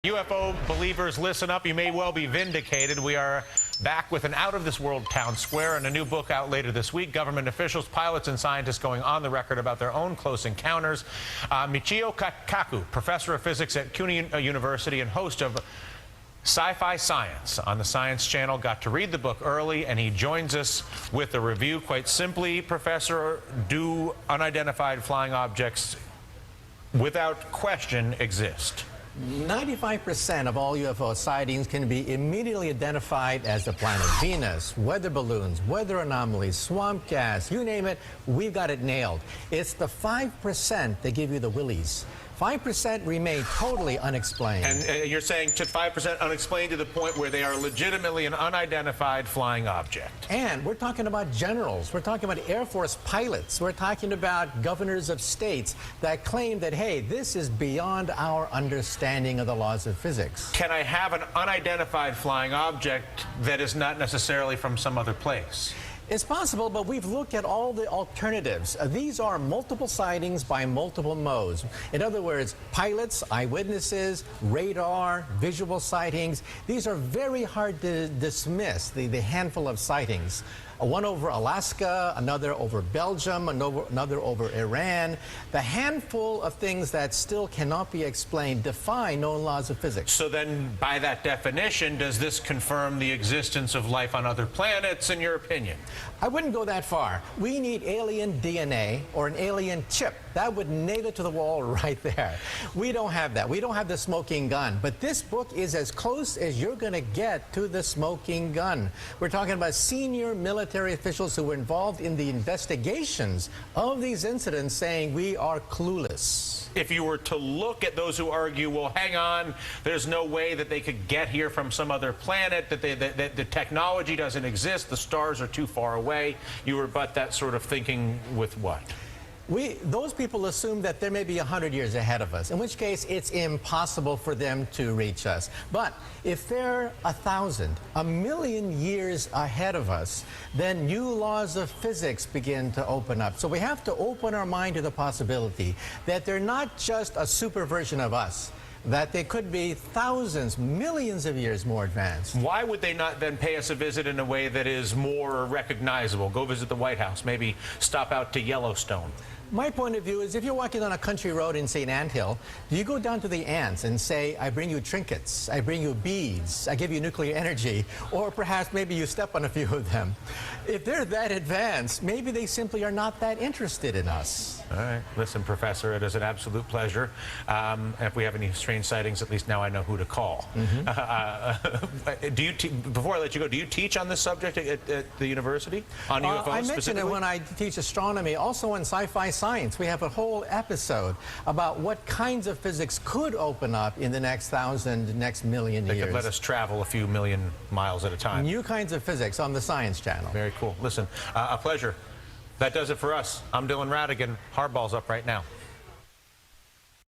UFO believers, listen up. You may well be vindicated. We are back with an out-of-this-world town square and a new book out later this week. Government officials, pilots, and scientists going on the record about their own close encounters. Michio Kaku, professor of physics at CUNY University and host of Sci-Fi Science on the Science Channel, got to read the book early, and he joins us with a review. Quite simply, Professor, do unidentified flying objects without question exist? 95% of all UFO sightings can be immediately identified as the planet Venus, weather balloons, weather anomalies, swamp gas, you name it, we've got it nailed. It's the 5% that give you the willies. 5% remain totally unexplained. And you're saying to 5% unexplained to the point where they are legitimately an unidentified flying object. And we're talking about generals. We're talking about Air Force pilots. We're talking about governors of states that claim that, hey, this is beyond our understanding of the laws of physics. Can I have an unidentified flying object that is not necessarily from some other place? It's possible, but we've looked at all the alternatives. These are multiple sightings by multiple modes. In other words, pilots, eyewitnesses, radar, visual sightings. These are very hard to dismiss, the handful of sightings. One over Alaska, another over Belgium, another over Iran. The handful of things that still cannot be explained defy known laws of physics. So then, by that definition, does this confirm the existence of life on other planets, in your opinion? I wouldn't go that far. We need alien DNA or an alien chip. That would nail it to the wall right there. We don't have that. We don't have the smoking gun. But this book is as close as you're going to get to the smoking gun. We're talking about senior military officials who were involved in the investigations of these incidents saying we are clueless. If you were to look at those who argue, well, hang on, there's no way that they could get here from some other planet, that the technology doesn't exist, the stars are too far away, you rebut that sort of thinking with what? Those people assume that there may be 100 years ahead of us, in which case it's impossible for them to reach us. But if they're 1,000, 1,000,000 years ahead of us, then new laws of physics begin to open up. So we have to open our mind to the possibility that they're not just a super version of us, that they could be thousands, millions of years more advanced. Why would they not then pay us a visit in a way that is more recognizable? Go visit the White House, maybe stop out to Yellowstone. My point of view is if you're walking on a country road in, say, an anthill, do you go down to the ants and say, I bring you trinkets, I bring you beads, I give you nuclear energy, or perhaps maybe you step on a few of them? If they're that advanced, maybe they simply are not that interested in us. All right. Listen, Professor, it is an absolute pleasure. If we have any strange sightings, at least now I know who to call. Before I let you go, do you teach on this subject at the university? On UFOs I mentioned it when I teach astronomy. Also in Sci-Fi Science, we have a whole episode about what kinds of physics could open up in the next 1,000, next million years. They could let us travel a few million miles at a time. New kinds of physics on the Science Channel. Very cool. Listen, a pleasure. That does it for us. I'm Dylan Radigan. Hardball's up right now.